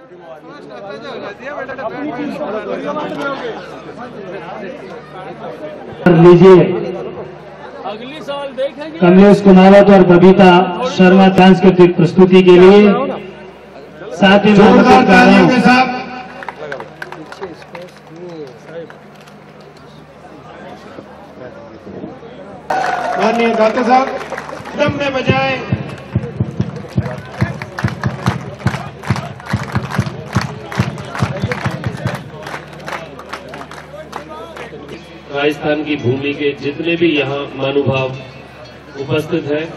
लीजिए कमलेश कुमावत और बबीता शर्मा सांस्कृतिक प्रस्तुति के लिए साथ ही माननीय दाता साहब दम में बजाए। राजस्थान की भूमि के जितने भी यहाँ महानुभाव उपस्थित हैं,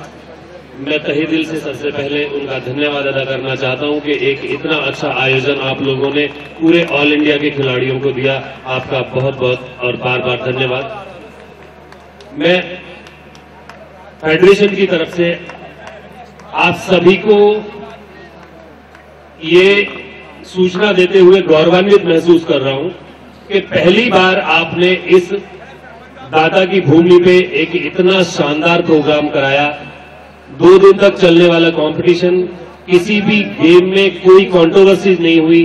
मैं तहे दिल से सबसे पहले उनका धन्यवाद अदा करना चाहता हूं कि एक इतना अच्छा आयोजन आप लोगों ने पूरे ऑल इंडिया के खिलाड़ियों को दिया। आपका बहुत बहुत और बार बार धन्यवाद। मैं फेडरेशन की तरफ से आप सभी को ये सूचना देते हुए गौरवान्वित महसूस कर रहा हूं कि पहली बार आपने इस दाता की भूमि पे एक इतना शानदार प्रोग्राम कराया। 2 दिन तक चलने वाला कंपटीशन, किसी भी गेम में कोई कंट्रोवर्सीज नहीं हुई,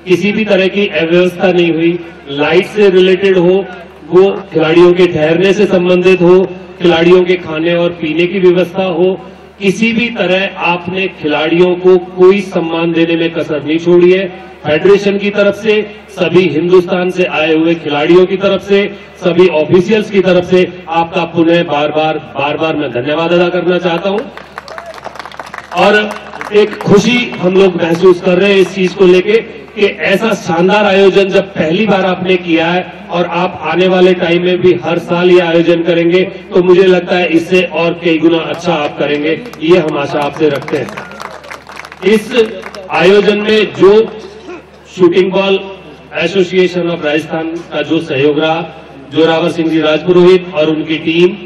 किसी भी तरह की अव्यवस्था नहीं हुई। लाइट से रिलेटेड हो, वो खिलाड़ियों के ठहरने से संबंधित हो, खिलाड़ियों के खाने और पीने की व्यवस्था हो, किसी भी तरह आपने खिलाड़ियों को कोई सम्मान देने में कसर नहीं छोड़ी है। फेडरेशन की तरफ से, सभी हिंदुस्तान से आए हुए खिलाड़ियों की तरफ से, सभी ऑफिशियल्स की तरफ से आपका पुनः बार बार मैं धन्यवाद अदा करना चाहता हूं। और एक खुशी हम लोग महसूस कर रहे हैं इस चीज को लेके कि ऐसा शानदार आयोजन जब पहली बार आपने किया है और आप आने वाले टाइम में भी हर साल ये आयोजन करेंगे, तो मुझे लगता है इससे और कई गुना अच्छा आप करेंगे, ये हम आशा आपसे रखते हैं। इस आयोजन में जो shooting ball association of Rajasthan का जो सहयोग रहा, जोरावर सिंह जी राजपुरोहित और उनकी टीम,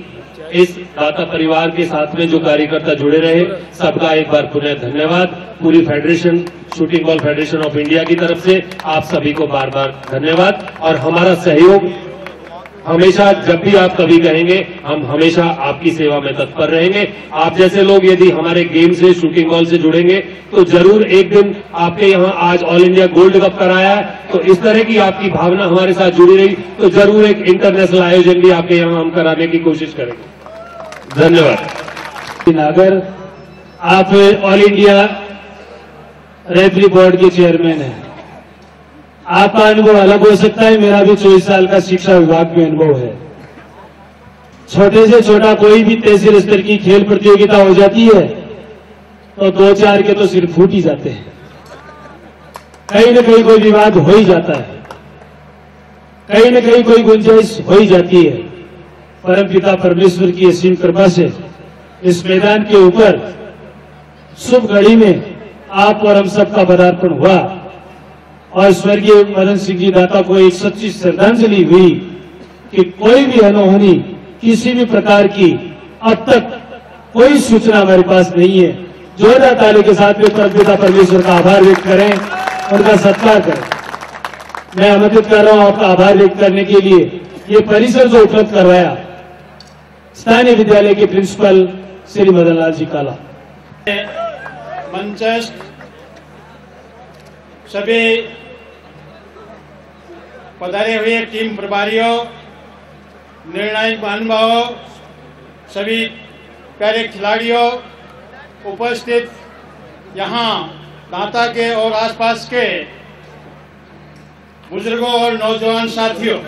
इस दाता परिवार के साथ में जो कार्यकर्ता जुड़े रहे, सबका एक बार पुनः धन्यवाद। पूरी federation, shooting ball federation of India की तरफ से आप सभी को बार बार धन्यवाद। और हमारा सहयोग हमेशा, जब भी आप कभी कहेंगे, हम हमेशा आपकी सेवा में तत्पर रहेंगे। आप जैसे लोग यदि हमारे गेम से, शूटिंग बॉल से जुड़ेंगे तो जरूर एक दिन आपके यहाँ आज ऑल इंडिया गोल्ड कप कराया है, तो इस तरह की आपकी भावना हमारे साथ जुड़ी रही तो जरूर एक इंटरनेशनल आयोजन भी आपके यहाँ हम कराने की कोशिश करेंगे। धन्यवाद। अगर आप ऑल इंडिया रेफरी बोर्ड के चेयरमैन हैं, आपका अनुभव अलग हो सकता है, मेरा भी 24 साल का शिक्षा विभाग में अनुभव है। छोटे से छोटा कोई भी तहसील स्तर की खेल प्रतियोगिता हो जाती है तो 2-4 के तो सिर फूट ही जाते हैं, कहीं न कहीं कोई विवाद हो ही जाता है, कहीं न कहीं कोई गुंजाइश हो ही जाती है। परमपिता परमेश्वर की असीम कृपा से इस मैदान के ऊपर शुभ घड़ी में आप और हम सबका पदार्पण हुआ और स्वर्गीय मदन सिंह जी दाता को एक सच्ची श्रद्धांजलि हुई कि कोई भी अनहोनी, किसी भी प्रकार की अब तक कोई सूचना हमारे पास नहीं है। जोरदार ताली के साथ में परमपिता परमेश्वर का आभार व्यक्त करें, उनका सत्कार करें। मैं आमंत्रित कर रहा हूं आपका आभार व्यक्त करने के लिए ये परिसर जो उपलब्ध करवाया स्थानीय विद्यालय के प्रिंसिपल श्री मदन लाल जी काला। मंचस्थ सभी पधारे हुए टीम प्रभारियों, निर्णायक महानुभावों, सभी प्यारे खिलाड़ियों, उपस्थित यहाँ दाता के और आसपास के बुजुर्गों और नौजवान साथियों,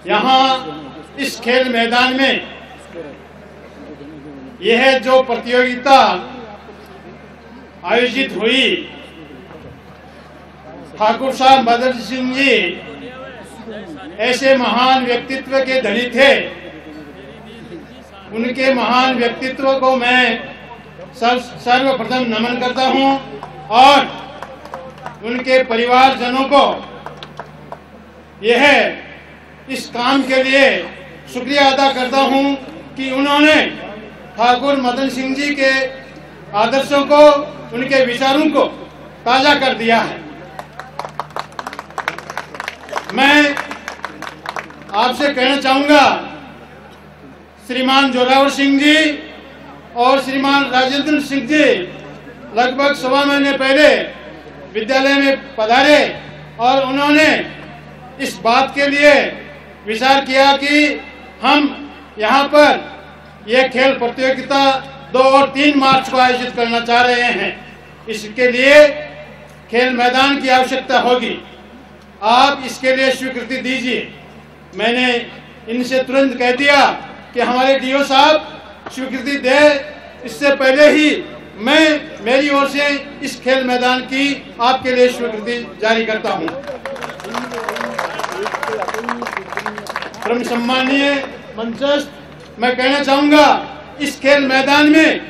यहाँ इस खेल मैदान में यह जो प्रतियोगिता आयोजित हुई, ठाकुर साहब मदन सिंह जी ऐसे महान व्यक्तित्व के धनी थे। उनके महान व्यक्तित्व को मैं सर्वप्रथम नमन करता हूं और उनके परिवारजनों को यह इस काम के लिए शुक्रिया अदा करता हूं कि उन्होंने ठाकुर मदन सिंह जी के आदर्शों को, उनके विचारों को ताजा कर दिया है। मैं आपसे कहना चाहूंगा, श्रीमान जोरावर सिंह जी और श्रीमान राजेंद्र सिंह जी लगभग 1.25 महीने पहले विद्यालय में पधारे और उन्होंने इस बात के लिए विचार किया कि हम यहाँ पर यह खेल प्रतियोगिता 2 और 3 मार्च को आयोजित करना चाह रहे हैं। इसके लिए खेल मैदान की आवश्यकता होगी, आप इसके लिए स्वीकृति दीजिए। मैंने इनसे तुरंत कह दिया कि हमारे डीओ साहब स्वीकृति दे, इससे पहले ही मैं मेरी ओर से इस खेल मैदान की आपके लिए स्वीकृति जारी करता हूं। परम सम्मानीय मंचस्थ, मैं कहना चाहूंगा इस खेल मैदान में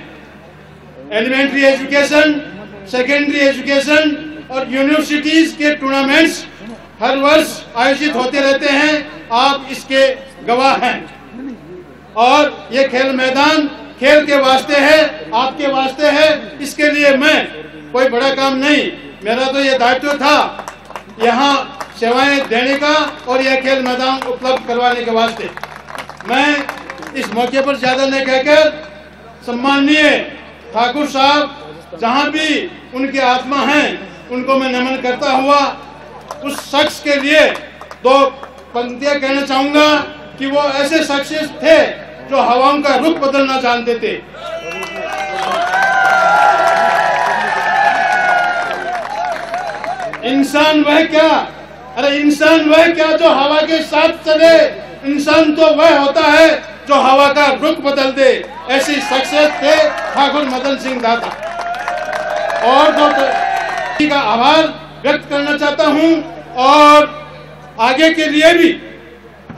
एलिमेंट्री एजुकेशन, सेकेंडरी एजुकेशन और यूनिवर्सिटीज के टूर्नामेंट्स हर वर्ष आयोजित होते रहते हैं, आप इसके गवाह हैं। और ये खेल मैदान खेल के वास्ते है, आपके वास्ते है। इसके लिए मैं कोई बड़ा काम नहीं, मेरा तो ये दायित्व था यहाँ सेवाएं देने का और यह खेल मैदान उपलब्ध करवाने के वास्ते। मैं इस मौके पर ज्यादा नहीं कहकर सम्माननीय ठाकुर साहब जहाँ भी उनकी आत्मा है उनको मैं नमन करता हुआ उस शख्स के लिए 2 पंक्तियां कहना चाहूंगा कि वो ऐसे शख्स थे जो हवाओं का रुख बदलना जानते थे। इंसान वह क्या, अरे इंसान वह क्या जो हवा के साथ चले, इंसान तो वह होता है जो हवा का रुख बदल दे। ऐसी शख्सियत थे ठाकुर मदन सिंह दाता। और जो का आभार व्यक्त करना चाहता हूं और आगे के लिए भी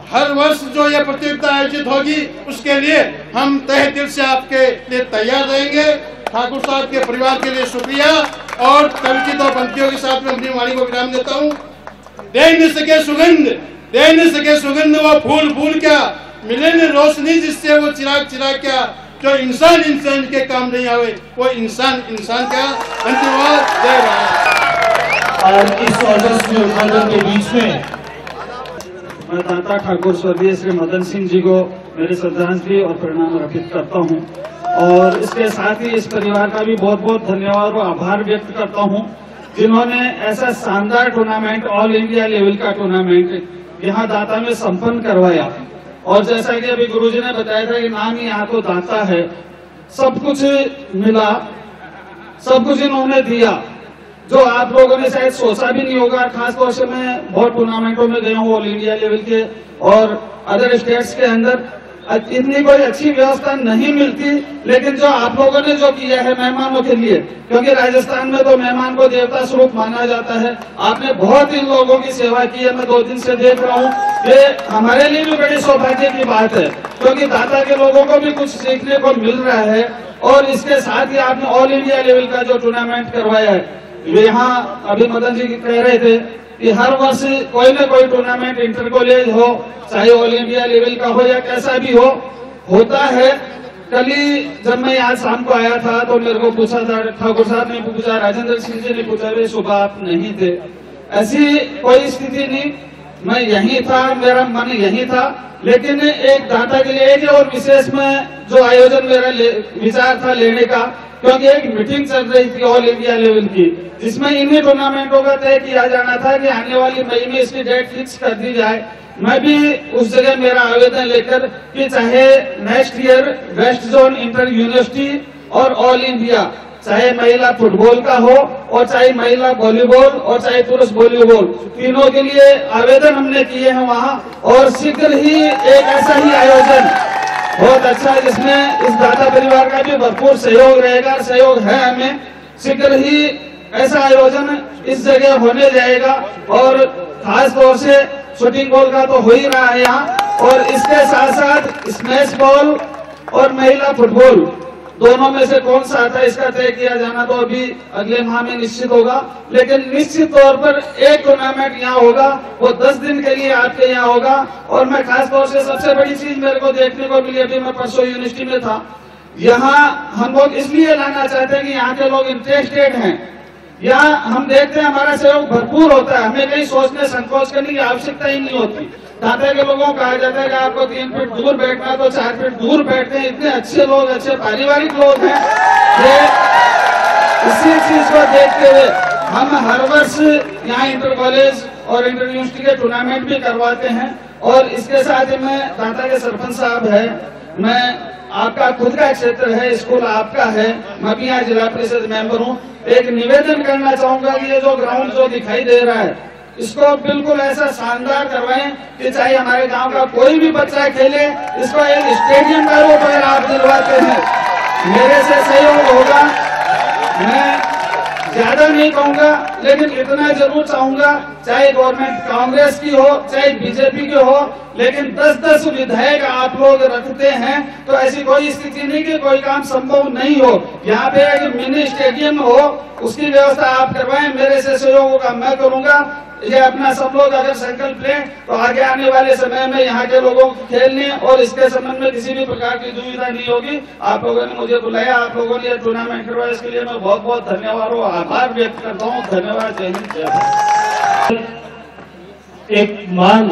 हर वर्ष जो यह प्रतियोगिता आयोजित होगी उसके लिए हम तहे दिल से आपके लिए तैयार रहेंगे। ठाकुर साहब के परिवार के लिए शुक्रिया और कवि की 2 पंक्तियों के साथ में अपनी वाणी को विराम देता हूँ। दे न सके सुगंध, दे न सके सुगंध वो फूल फूल क्या, मिले न रोशनी जिससे वो चिराग चिराग क्या, जो इंसान इंसान के काम नहीं आवे वो इंसान इंसान क्या। धन्यवाद, जय भारत। और इस ऑर्डर्स में उद्घाटन के बीच में मैं दाता ठाकुर स्वर्गीय श्री मदन सिंह जी को मेरी श्रद्धांजलि और प्रणाम अर्पित करता हूं और इसके साथ ही इस परिवार का भी बहुत बहुत धन्यवाद और आभार व्यक्त करता हूं जिन्होंने ऐसा शानदार टूर्नामेंट, ऑल इंडिया लेवल का टूर्नामेंट यहाँ दाता में संपन्न करवाया। और जैसा कि अभी गुरुजी ने बताया था कि नाम ही यहाँ को दाता है, सब कुछ मिला, सब कुछ इन्होंने दिया जो आप लोगों ने शायद सोचा भी नहीं होगा। खासतौर से मैं बहुत टूर्नामेंटों में गया हूँ ऑल इंडिया लेवल के और अदर स्टेट्स के अंदर, इतनी कोई अच्छी व्यवस्था नहीं मिलती, लेकिन जो आप लोगों ने जो किया है मेहमानों के लिए, क्योंकि राजस्थान में तो मेहमान को देवता स्वरूप माना जाता है, आपने बहुत इन लोगों की सेवा की है। मैं 2 दिन से देख रहा हूँ, ये हमारे लिए भी बड़ी सौभाग्य की बात है क्योंकि दाता के लोगों को भी कुछ सीखने को मिल रहा है। और इसके साथ ही आपने ऑल इंडिया लेवल का जो टूर्नामेंट करवाया है, यहाँ अभी मदन जी कह रहे थे कि हर वर्ष कोई न कोई टूर्नामेंट इंटर कॉलेज हो, चाहे ऑल इंडिया लेवल का हो या कैसा भी हो, होता है। कल ही जब मैं यहाँ शाम को आया था तो मेरे को पूछा था, ठाकुर साहब ने पूछा, राजेंद्र सिंह जी ने पूछा, वे सुबह आप नहीं थे। ऐसी कोई स्थिति नहीं, मैं यही था, मेरा मन यही था, लेकिन एक दाता के लिए एक और विशेष में जो आयोजन मेरा विचार था लेने का, क्योंकि एक मीटिंग चल रही थी ऑल इंडिया लेवल की जिसमें इन्हीं टूर्नामेंटों का तय किया जाना था कि आने वाली मई में इसकी डेट फिक्स कर दी जाए। मैं भी उस जगह मेरा आवेदन लेकर कि चाहे next year west zone inter university और ऑल इंडिया, चाहे महिला फुटबॉल का हो और चाहे महिला वॉलीबॉल और चाहे पुरुष वॉलीबॉल, तीनों के लिए आवेदन हमने किए हैं वहाँ। और शीघ्र ही एक ऐसा ही आयोजन बहुत अच्छा जिसमें इस दाता परिवार का भी भरपूर सहयोग रहेगा, सहयोग है हमें, शीघ्र ही ऐसा आयोजन इस जगह होने जाएगा। और खास तौर से शूटिंग बॉल का तो हो ही रहा है यहाँ, और इसके साथ साथ स्मैश बॉल और महिला फुटबॉल दोनों में से कौन सा आता है इसका तय किया जाना तो अभी अगले माह में निश्चित होगा। लेकिन निश्चित तौर पर एक टूर्नामेंट यहाँ होगा, वो 10 दिन के लिए आपके यहाँ होगा। और मैं खास तौर से सबसे बड़ी चीज मेरे को देखने को मिली, अभी मैं परसों यूनिवर्सिटी में था, यहाँ हम लोग इसलिए लाना चाहते हैं कि यहाँ के लोग इंटरेस्टेड हैं। यहाँ हम देखते हैं हमारा सहयोग भरपूर होता है, हमें कहीं सोचने संकोच करने की आवश्यकता ही नहीं होती। दाता के लोगों को कहा जाता है कि आपको 3 फीट दूर बैठना है तो 4 फीट दूर बैठते हैं। इतने अच्छे लोग, अच्छे पारिवारिक लोग हैं। ये इसी चीज को देखते हुए हम हर वर्ष यहाँ इंटर कॉलेज और इंटर यूनिवर्सिटी के टूर्नामेंट भी करवाते हैं। और इसके साथ ही मैं दाता के सरपंच साहब है, मैं आपका खुद का क्षेत्र है, स्कूल आपका है, मैं भी यहाँ जिला परिषद मेंबर हूँ। एक निवेदन करना चाहूंगा कि ये जो ग्राउंड जो दिखाई दे रहा है इसको बिल्कुल ऐसा शानदार करवाएं कि चाहे हमारे गांव का कोई भी बच्चा खेले, इसको एक स्टेडियम का रूप अगर आप दिलवाते हैं, मेरे से सहयोग होगा। मैं ज्यादा नहीं कहूंगा, लेकिन इतना जरूर चाहूंगा, चाहे गवर्नमेंट कांग्रेस की हो चाहे बीजेपी की हो, लेकिन 10-10 विधायक आप लोग रखते हैं तो ऐसी कोई स्थिति नहीं कि कोई काम संभव नहीं हो। यहाँ पे एक मिनी स्टेडियम हो, उसकी व्यवस्था आप करवाएं, मेरे से सहयोग होगा, मैं करूंगा। ये अपना सब लोग अगर संकल्प लें तो आगे आने वाले समय में यहाँ के लोगों को खेलने और इसके संबंध में किसी भी प्रकार की दुविधा नहीं होगी। आप लोगों ने मुझे बुलाया, आप लोगों ने टूर्नामेंट करवाया, इसके लिए मैं बहुत बहुत धन्यवाद और आभार व्यक्त करता हूँ। धन्यवाद। जय हिंद, जय भारत। एक मांग,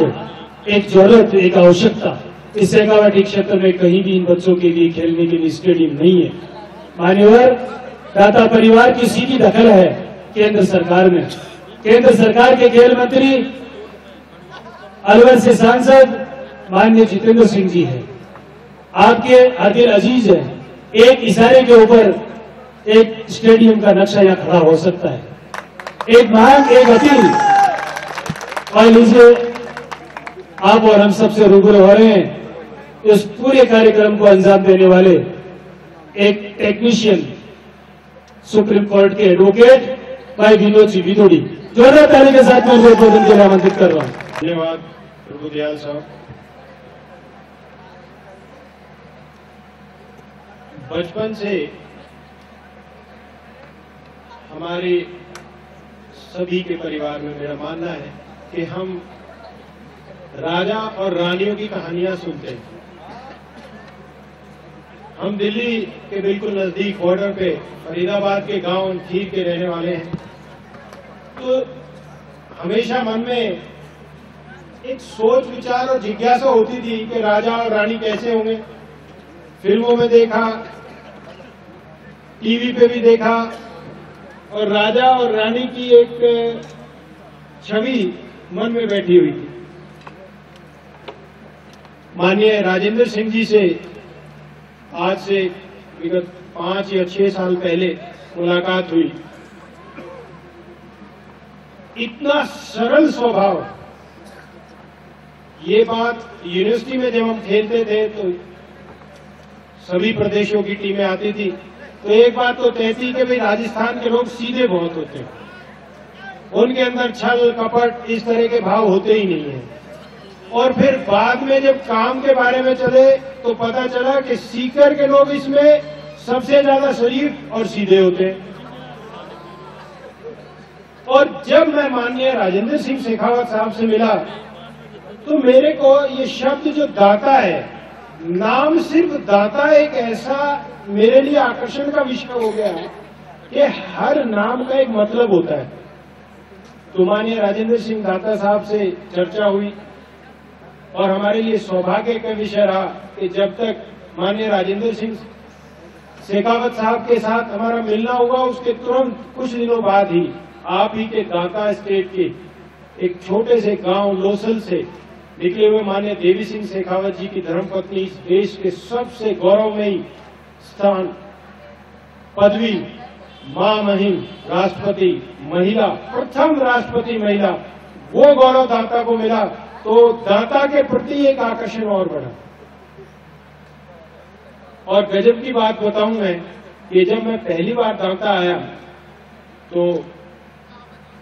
एक जरूरत, एक आवश्यकता इस शेखावाटी क्षेत्र में कहीं भी इन बच्चों के लिए खेलने के लिए स्टेडियम नहीं है। मान्यवर दाता परिवार की सीधी दखल है केंद्र सरकार में। केंद्र सरकार के खेल मंत्री अलवर से सांसद माननीय जितेंद्र सिंह जी हैं, आपके दिल अजीज है। एक इशारे के ऊपर एक स्टेडियम का नक्शा यहाँ खड़ा हो सकता है। एक मांग, एक अपील, और लीजिए आप और हम सबसे रूबरू हो रहे हैं इस पूरे कार्यक्रम को अंजाम देने वाले एक टेक्नीशियन, सुप्रीम कोर्ट के एडवोकेट भाई विनोद जी विदोड़ी, जोरदार ताली के साथ मैं उद्बोधन के लिए आमंत्रित कर रहा हूं। धन्यवाद प्रभु दयाल साहब। बचपन से हमारे सभी के परिवार में मेरा मानना है कि हम राजा और रानियों की कहानियां सुनते हैं। हम दिल्ली के बिल्कुल नजदीक बॉर्डर पे फरीदाबाद के गांव खीर के रहने वाले हैं, तो हमेशा मन में एक सोच विचार और जिज्ञासा होती थी कि राजा और रानी कैसे होंगे। फिल्मों में देखा, टीवी पे भी देखा, और राजा और रानी की एक छवि मन में बैठी हुई थी। माननीय राजेंद्र सिंह जी से आज से विगत 5 या 6 साल पहले मुलाकात हुई। इतना सरल स्वभाव, ये बात यूनिवर्सिटी में जब हम खेलते थे तो सभी प्रदेशों की टीमें आती थी, तो एक बात तो तय थी कि भाई राजस्थान के लोग सीधे बहुत होते हैं, उनके अंदर छल कपट इस तरह के भाव होते ही नहीं है। और फिर बाद में जब काम के बारे में चले तो पता चला कि सीकर के लोग इसमें सबसे ज्यादा शरीफ और सीधे होते हैं। और जब मैं माननीय राजेंद्र सिंह शेखावत साहब से मिला तो मेरे को ये शब्द जो दाता है, नाम सिर्फ दाता एक ऐसा मेरे लिए आकर्षण का विषय हो गया है कि हर नाम का एक मतलब होता है। तो माननीय राजेंद्र सिंह दाता साहब से चर्चा हुई और हमारे लिए सौभाग्य का विषय रहा कि जब तक माननीय राजेंद्र सिंह शेखावत साहब के साथ हमारा मिलना हुआ, उसके तुरंत कुछ दिनों बाद ही आप ही के दाता स्टेट के एक छोटे से गांव लोसल से निकले हुए माननीय देवी सिंह शेखावत जी की धर्मपत्नी इस देश के सबसे गौरवमयी स्थान पदवी मां महिम राष्ट्रपति महिला, प्रथम राष्ट्रपति महिला, वो गौरव दाता को मिला। तो दाता के प्रति एक आकर्षण और बढ़ा। और गजब की बात बताऊं मैं कि जब मैं पहली बार दाता आया तो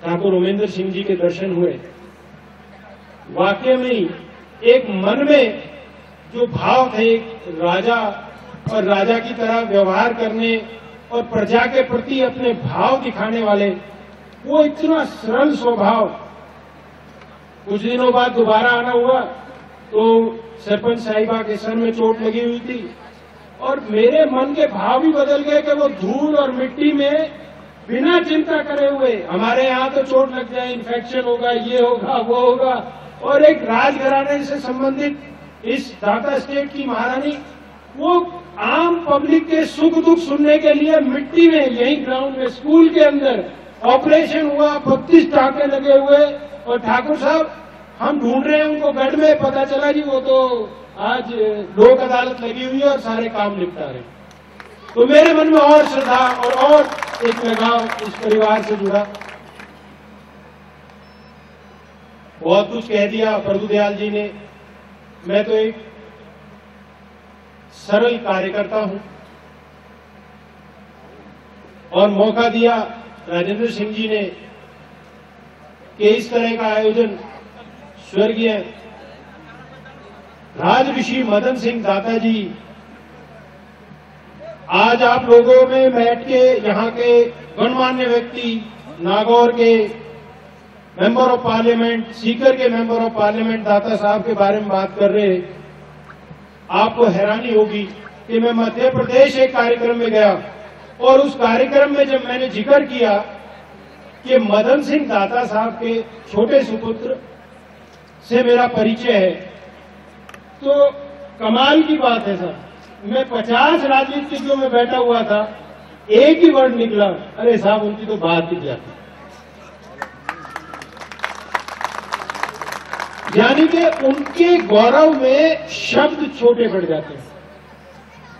ठाकुर उमेंद्र सिंह जी के दर्शन हुए। वाकई में एक मन में जो भाव थे, राजा और राजा की तरह व्यवहार करने और प्रजा के प्रति अपने भाव दिखाने वाले, वो इतना सरल स्वभाव। कुछ दिनों बाद दोबारा आना हुआ तो सरपंच साहिबा के सर में चोट लगी हुई थी और मेरे मन के भाव भी बदल गए कि वो धूल और मिट्टी में बिना चिंता करे हुए, हमारे यहाँ तो चोट लग जाए, इन्फेक्शन होगा, ये होगा वो होगा, और एक राजघराने से संबंधित इस दाता स्टेट की महारानी, वो आम पब्लिक के सुख दुख सुनने के लिए मिट्टी में, यही ग्राउंड में, स्कूल के अंदर ऑपरेशन हुआ, 32 टाँके लगे हुए, और ठाकुर साहब हम ढूंढ रहे हैं उनको गढ़ में, पता चला जी वो तो आज लोक अदालत लगी हुई है और सारे काम निपटा रहे। तो मेरे मन में और श्रद्धा और एक लगाव इस परिवार से जुड़ा। बहुत कुछ कह दिया प्रभुदयाल जी ने, मैं तो एक सरल कार्यकर्ता हूं, और मौका दिया राजेंद्र सिंह जी ने कि इस तरह का आयोजन स्वर्गीय राजऋषि मदन सिंह दाता जी आज आप लोगों में बैठ के, यहाँ के गणमान्य व्यक्ति, नागौर के मेंबर ऑफ पार्लियामेंट, सीकर के मेंबर ऑफ पार्लियामेंट दाता साहब के बारे में बात कर रहे, आपको हैरानी होगी कि मैं मध्य प्रदेश एक कार्यक्रम में गया, और उस कार्यक्रम में जब मैंने जिक्र किया कि मदन सिंह दाता साहब के छोटे सुपुत्र से मेरा परिचय है, तो कमाल की बात है सर, मैं 50 राजनीतिज्ञों में बैठा हुआ था, एक ही वर्ड निकला, अरे साहब उनकी तो बात ही जाती। यानी कि उनके गौरव में शब्द छोटे पड़ जाते हैं।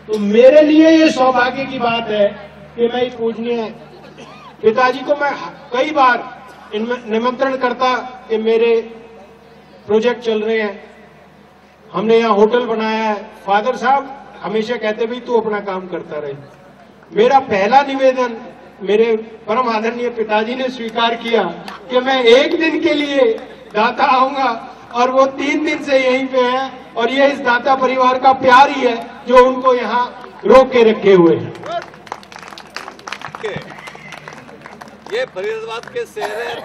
तो मेरे लिए ये सौभाग्य की बात है कि मैं इस पूजनीय पिताजी को मैं कई बार इनमें निमंत्रण करता कि मेरे प्रोजेक्ट चल रहे हैं, हमने यहाँ होटल बनाया है, फादर साहब हमेशा कहते भाई तू अपना काम करता रहे। मेरा पहला निवेदन मेरे परम आदरणीय पिताजी ने स्वीकार किया कि मैं एक दिन के लिए दाता आऊंगा, और वो 3 दिन से यहीं पे है, और ये इस दाता परिवार का प्यार ही है जो उनको यहाँ रोक के रखे हुए हैं। ये फरीदाबाद के शहर है।